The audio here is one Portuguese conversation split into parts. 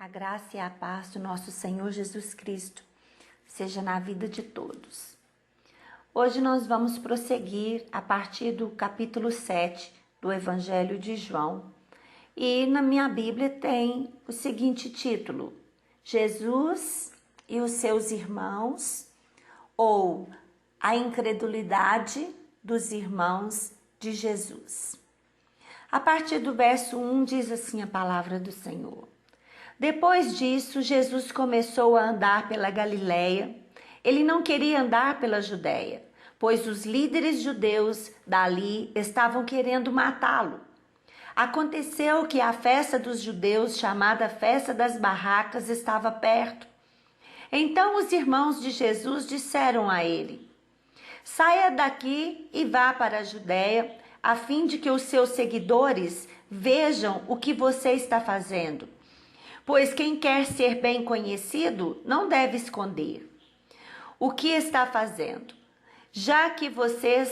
A graça e a paz do nosso Senhor Jesus Cristo seja na vida de todos. Hoje nós vamos prosseguir a partir do capítulo 7 do Evangelho de João. E na minha Bíblia tem o seguinte título: Jesus e os seus irmãos, ou a incredulidade dos irmãos de Jesus. A partir do verso 1 diz assim a palavra do Senhor. Depois disso, Jesus começou a andar pela Galileia. Ele não queria andar pela Judéia, pois os líderes judeus dali estavam querendo matá-lo. Aconteceu que a festa dos judeus, chamada Festa das Barracas, estava perto. Então os irmãos de Jesus disseram a ele: saia daqui e vá para a Judéia, a fim de que os seus seguidores vejam o que você está fazendo. Pois quem quer ser bem conhecido não deve esconder o que está fazendo. Já que você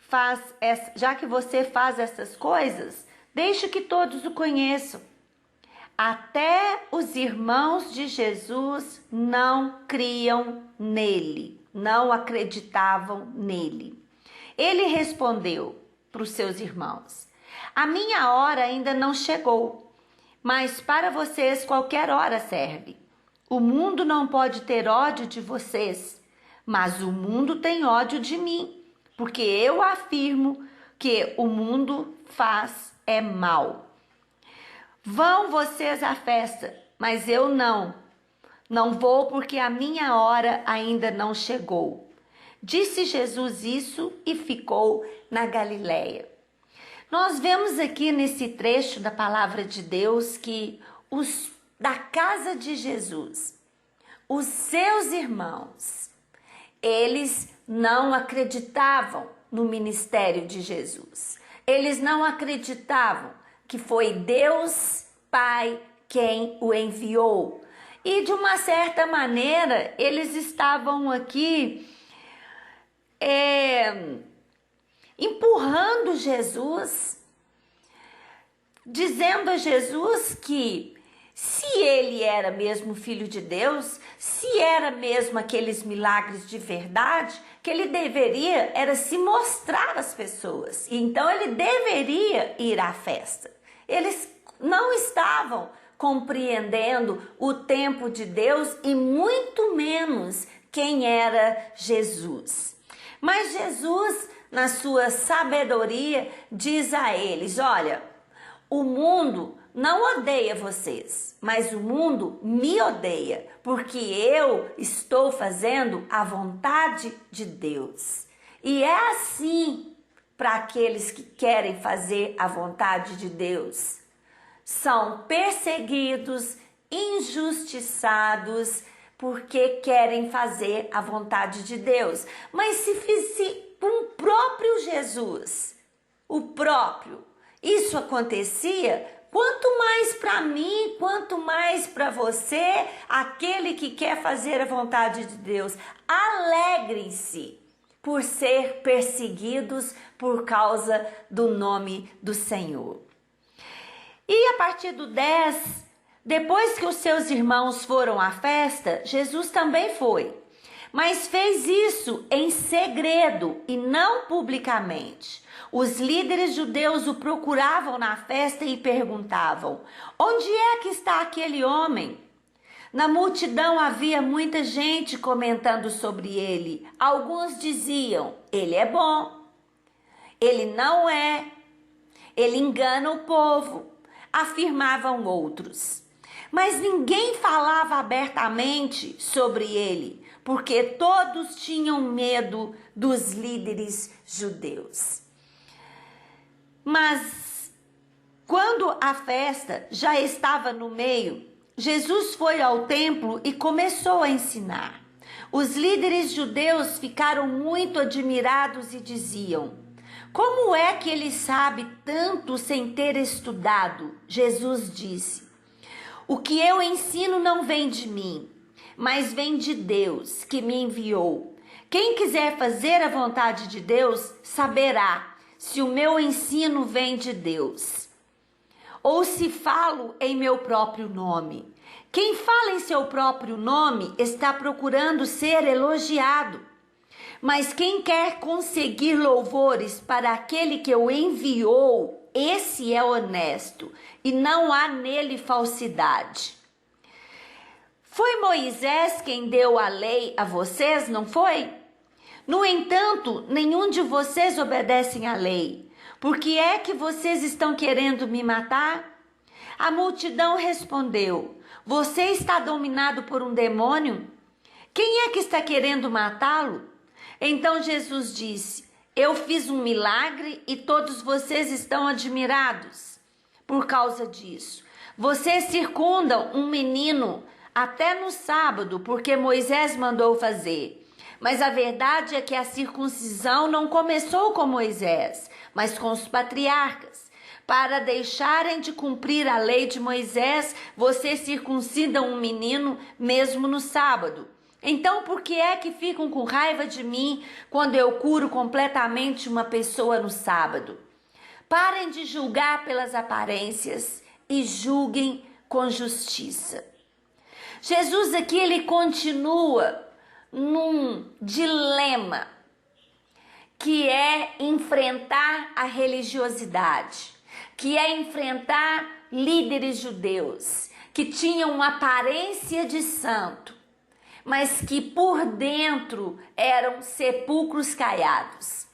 faz essas coisas, deixe que todos o conheçam. Até os irmãos de Jesus não criam nele, não acreditavam nele. Ele respondeu para os seus irmãos: a minha hora ainda não chegou. Mas para vocês qualquer hora serve. O mundo não pode ter ódio de vocês, mas o mundo tem ódio de mim, porque eu afirmo que o mundo faz mal. Vão vocês à festa, mas eu não. Não vou porque a minha hora ainda não chegou. Disse Jesus isso e ficou na Galileia. Nós vemos aqui nesse trecho da palavra de Deus que os da casa de Jesus, os seus irmãos, eles não acreditavam no ministério de Jesus. Eles não acreditavam que foi Deus Pai quem o enviou. E de uma certa maneira, eles estavam aqui empurrando Jesus, dizendo a Jesus que se ele era mesmo filho de Deus, se era mesmo aqueles milagres de verdade, que ele deveria era se mostrar às pessoas. E então ele deveria ir à festa. Eles não estavam compreendendo o tempo de Deus e muito menos quem era Jesus. Mas Jesus, na sua sabedoria, diz a eles: olha, o mundo não odeia vocês, mas o mundo me odeia, porque eu estou fazendo a vontade de Deus. E é assim para aqueles que querem fazer a vontade de Deus. São perseguidos, injustiçados, porque querem fazer a vontade de Deus. Mas se com o próprio Jesus, isso acontecia, quanto mais para mim, quanto mais para você, aquele que quer fazer a vontade de Deus. Alegrem-se por ser perseguidos por causa do nome do Senhor. E a partir do 10, depois que os seus irmãos foram à festa, Jesus também foi, mas fez isso em segredo e não publicamente. Os líderes judeus o procuravam na festa e perguntavam: onde é que está aquele homem? Na multidão havia muita gente comentando sobre ele. Alguns diziam: ele é bom. Ele não é. Ele engana o povo. Afirmavam outros. Mas ninguém falava abertamente sobre ele, porque todos tinham medo dos líderes judeus. Mas quando a festa já estava no meio, Jesus foi ao templo e começou a ensinar. Os líderes judeus ficaram muito admirados e diziam: como é que ele sabe tanto sem ter estudado? Jesus disse: o que eu ensino não vem de mim, mas vem de Deus que me enviou. Quem quiser fazer a vontade de Deus saberá se o meu ensino vem de Deus. ou se falo em meu próprio nome. Quem fala em seu próprio nome está procurando ser elogiado. Mas quem quer conseguir louvores para aquele que o enviou, esse é honesto, e não há nele falsidade. Foi Moisés quem deu a lei a vocês, não foi? No entanto, nenhum de vocês obedecem à lei. Por que é que vocês estão querendo me matar? A multidão respondeu: você está dominado por um demônio? Quem é que está querendo matá-lo? Então Jesus disse: eu fiz um milagre e todos vocês estão admirados. Por causa disso, vocês circundam um menino até no sábado, porque Moisés mandou fazer. Mas a verdade é que a circuncisão não começou com Moisés, mas com os patriarcas. Para deixarem de cumprir a lei de Moisés, vocês circuncidam um menino mesmo no sábado. Então, por que é que ficam com raiva de mim quando eu curo completamente uma pessoa no sábado? Parem de julgar pelas aparências e julguem com justiça. Jesus aqui, ele continua num dilema, que é enfrentar a religiosidade, que é enfrentar líderes judeus que tinham uma aparência de santo, mas que por dentro eram sepulcros caiados.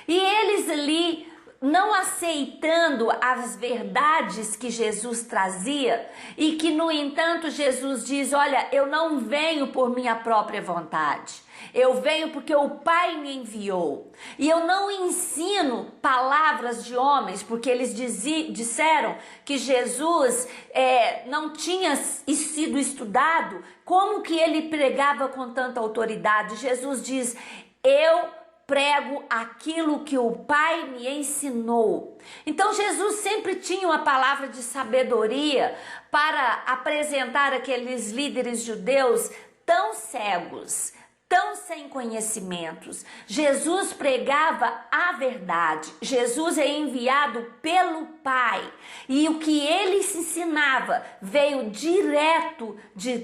E eles ali, não aceitando as verdades que Jesus trazia, e que no entanto Jesus diz: olha, eu não venho por minha própria vontade, eu venho porque o Pai me enviou, e eu não ensino palavras de homens, porque eles disseram que Jesus não tinha sido estudado. Como que ele pregava com tanta autoridade? Jesus diz: eu prego aquilo que o Pai me ensinou. Então Jesus sempre tinha uma palavra de sabedoria para apresentar aqueles líderes judeus tão cegos, tão sem conhecimentos. Jesus pregava a verdade. Jesus é enviado pelo Pai. E o que ele se ensinava veio direto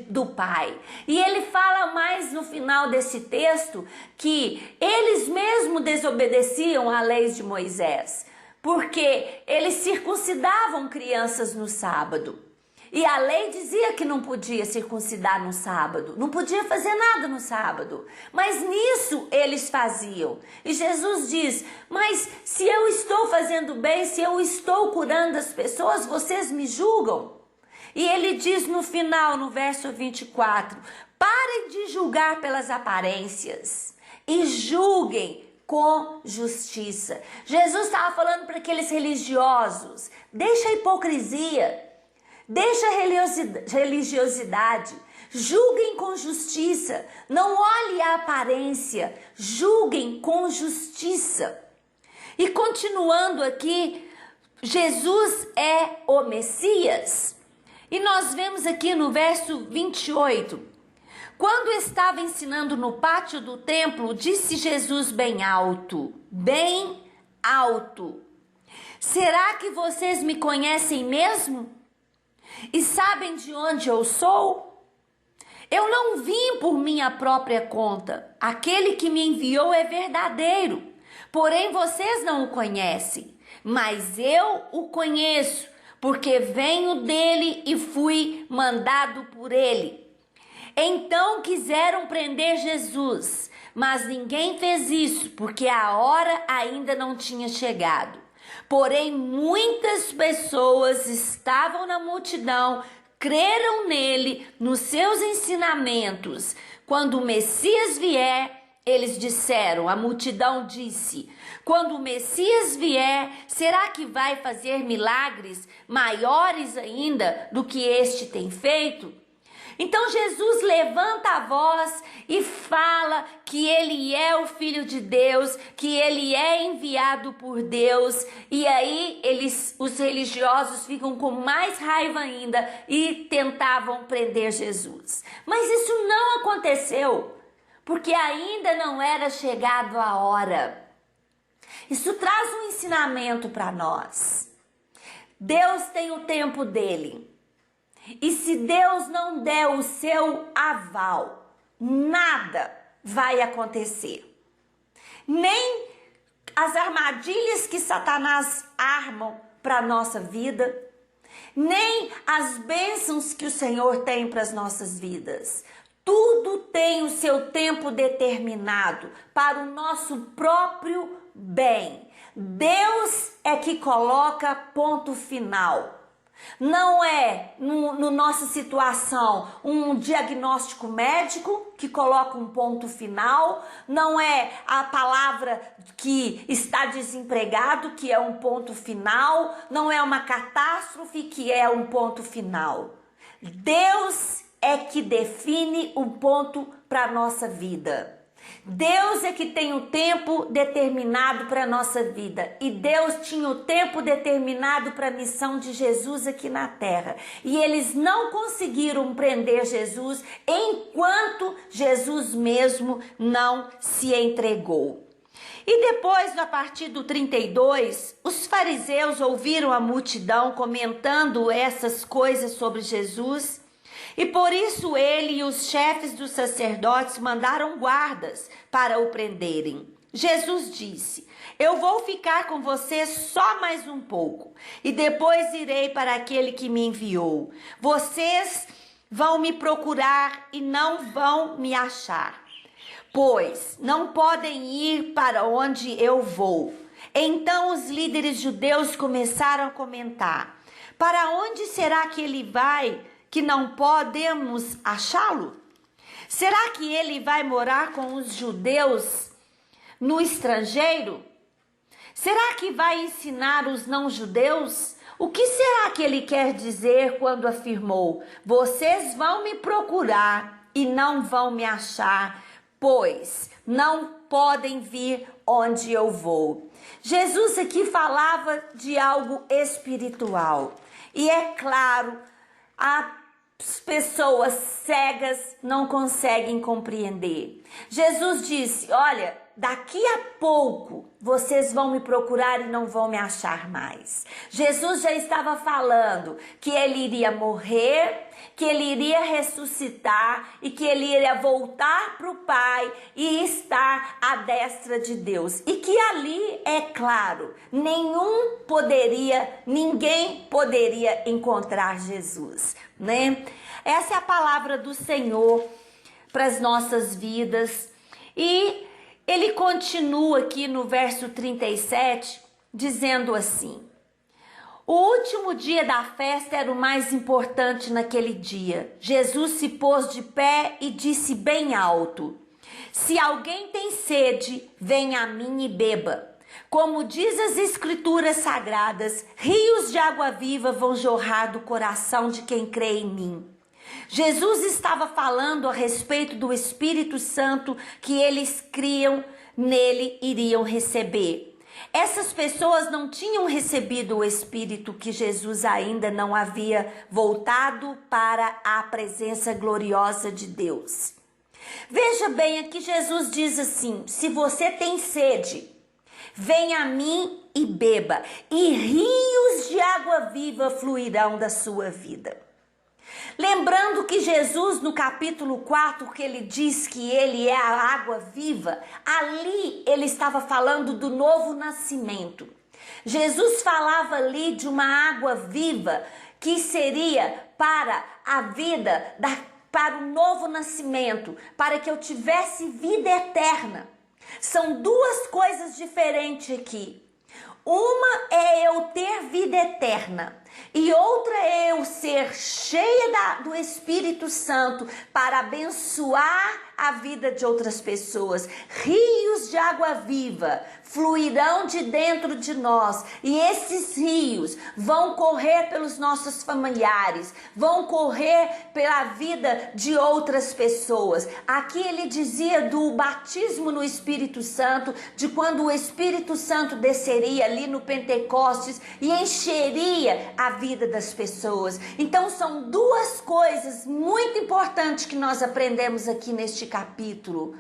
do Pai. E ele fala mais no final desse texto que eles mesmos desobedeciam à lei de Moisés, porque eles circuncidavam crianças no sábado. E a lei dizia que não podia circuncidar no sábado, não podia fazer nada no sábado. Mas nisso eles faziam. E Jesus diz: mas se eu estou fazendo bem, se eu estou curando as pessoas, vocês me julgam? E ele diz no final, no verso 24: parem de julgar pelas aparências e julguem com justiça. Jesus estava falando para aqueles religiosos: deixa a hipocrisia. Deixa a religiosidade, julguem com justiça, não olhe a aparência, julguem com justiça. E continuando aqui, Jesus é o Messias. E nós vemos aqui no verso 28, quando estava ensinando no pátio do templo, disse Jesus bem alto, será que vocês me conhecem mesmo? E sabem de onde eu sou? Eu não vim por minha própria conta. Aquele que me enviou é verdadeiro, porém vocês não o conhecem. Mas eu o conheço, porque venho dele e fui mandado por ele. Então quiseram prender Jesus, mas ninguém fez isso, porque a hora ainda não tinha chegado. Porém, muitas pessoas estavam na multidão, creram nele, nos seus ensinamentos. Quando o Messias vier, eles disseram, a multidão disse: quando o Messias vier, será que vai fazer milagres maiores ainda do que este tem feito? Então Jesus levanta a voz e fala que ele é o Filho de Deus, que ele é enviado por Deus. E aí os religiosos ficam com mais raiva ainda e tentavam prender Jesus. Mas isso não aconteceu, porque ainda não era chegado a hora. Isso traz um ensinamento para nós. Deus tem o tempo dele. E se Deus não der o seu aval, nada vai acontecer. Nem as armadilhas que Satanás armam para a nossa vida, nem as bênçãos que o Senhor tem para as nossas vidas. Tudo tem o seu tempo determinado para o nosso próprio bem. Deus é que coloca ponto final. Não é, no nossa situação, um diagnóstico médico que coloca um ponto final, não é a palavra que está desempregado que é um ponto final, não é uma catástrofe que é um ponto final. Deus é que define o ponto para a nossa vida. Deus é que tem o tempo determinado para a nossa vida. E Deus tinha o tempo determinado para a missão de Jesus aqui na terra. E eles não conseguiram prender Jesus enquanto Jesus mesmo não se entregou. E depois, a partir do 32, os fariseus ouviram a multidão comentando essas coisas sobre Jesus. E por isso ele e os chefes dos sacerdotes mandaram guardas para o prenderem. Jesus disse: eu vou ficar com vocês só mais um pouco, e depois irei para aquele que me enviou. Vocês vão me procurar e não vão me achar, pois não podem ir para onde eu vou. Então os líderes judeus começaram a comentar: para onde será que ele vai, que não podemos achá-lo? Será que ele vai morar com os judeus no estrangeiro? Será que vai ensinar os não-judeus? O que será que ele quer dizer quando afirmou: vocês vão me procurar e não vão me achar, pois não podem vir onde eu vou? Jesus aqui falava de algo espiritual. E é claro, as pessoas cegas não conseguem compreender. Jesus disse: olha, daqui a pouco vocês vão me procurar e não vão me achar mais. Jesus já estava falando que ele iria morrer, que ele iria ressuscitar e que ele iria voltar para o Pai e estar à destra de Deus. E que ali, é claro, ninguém poderia encontrar Jesus, né? Essa é a palavra do Senhor para as nossas vidas. E ele continua aqui no verso 37, dizendo assim: o último dia da festa era o mais importante naquele dia. Jesus se pôs de pé e disse bem alto: se alguém tem sede, venha a mim e beba. Como diz as escrituras sagradas, rios de água viva vão jorrar do coração de quem crê em mim. Jesus estava falando a respeito do Espírito Santo que eles criam nele iriam receber. Essas pessoas não tinham recebido o Espírito, que Jesus ainda não havia voltado para a presença gloriosa de Deus. Veja bem, aqui Jesus diz assim: se você tem sede, venha a mim e beba, e rios de água viva fluirão da sua vida. Lembrando que Jesus, no capítulo 4, que ele diz que ele é a água viva, ali ele estava falando do novo nascimento. Jesus falava ali de uma água viva que seria para a vida, para o novo nascimento, para que eu tivesse vida eterna. São duas coisas diferentes aqui. Uma é eu ter vida eterna e outra é eu ser cheia do Espírito Santo para abençoar a vida de outras pessoas. Rios de água viva fluirão de dentro de nós e esses rios vão correr pelos nossos familiares, vão correr pela vida de outras pessoas. Aqui ele dizia do batismo no Espírito Santo, de quando o Espírito Santo desceria ali no Pentecostes e encheria a vida das pessoas. Então são duas coisas muito importantes que nós aprendemos aqui neste capítulo,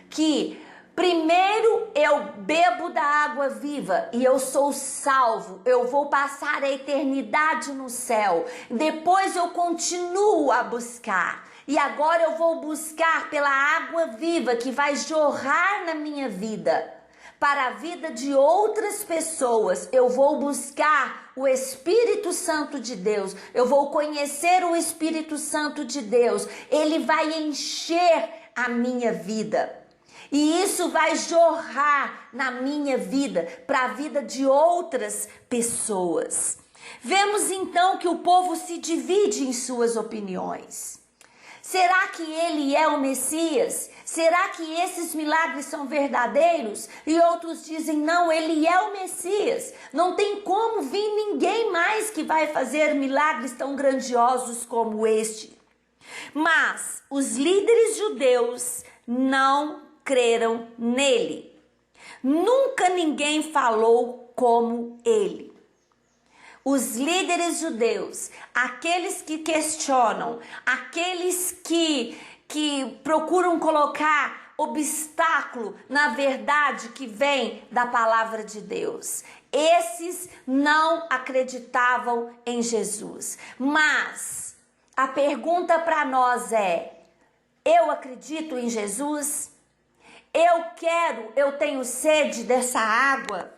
que Primeiro eu bebo da água viva e eu sou salvo, eu vou passar a eternidade no céu. Depois eu continuo a buscar. E agora eu vou buscar pela água viva que vai jorrar na minha vida. Para a vida de outras pessoas, eu vou buscar o Espírito Santo de Deus. Eu vou conhecer o Espírito Santo de Deus. Ele vai encher a minha vida. E isso vai jorrar na minha vida, para a vida de outras pessoas. Vemos então que o povo se divide em suas opiniões. Será que ele é o Messias? Será que esses milagres são verdadeiros? E outros dizem, não, ele é o Messias. Não tem como vir ninguém mais que vai fazer milagres tão grandiosos como este. Mas os líderes judeus não creram nele. Nunca ninguém falou como ele. Os líderes judeus, aqueles que questionam, aqueles que procuram colocar obstáculo na verdade que vem da palavra de Deus, esses não acreditavam em Jesus. Mas a pergunta para nós é: eu acredito em Jesus? Eu tenho sede dessa água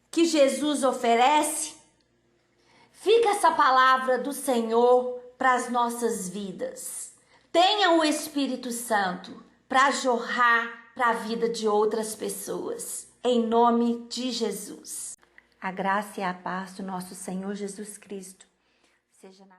que Jesus oferece? Fica essa palavra do Senhor para as nossas vidas. Tenha o Espírito Santo para jorrar para a vida de outras pessoas. Em nome de Jesus. A graça e a paz do nosso Senhor Jesus Cristo seja na